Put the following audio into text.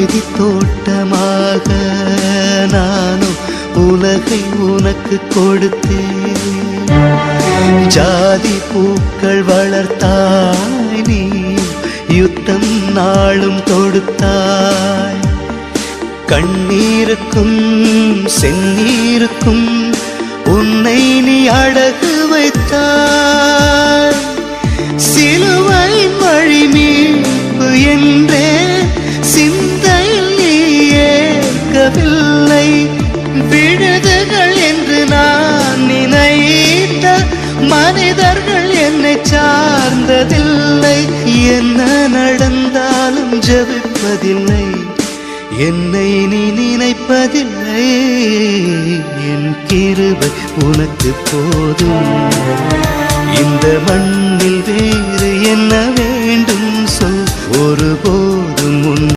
அமைதி தோட்டமாக நானும் உலகை உனக்கு கொடுத்தேன். ஜாதி பூக்கள் வளர்த்தாய் நீ, யுத்தம் நாளும் தொடுத்தாய். கண்ணீருக்கும் செந்நீருக்கும் உன்னை நீ அடகு வைத்தாய். சிலுவை வழி மீட்பு என்றே சிந்தையில் நீ ஏற்கவில்லை. விடுதுகள் என்று நான் நினைத்த மனிதர்கள் என்னை சார்ந்ததில்லை. என்ன நடந்தாலும் ஜெபிப்பதில்லை, என்னை நீ நினைப்பதில்லை. என் கிருபை உனக்கு போதும். இந்த மண்ணில் வேறு என்ன வேண்டும் சொல், ஒருபோதும் உன்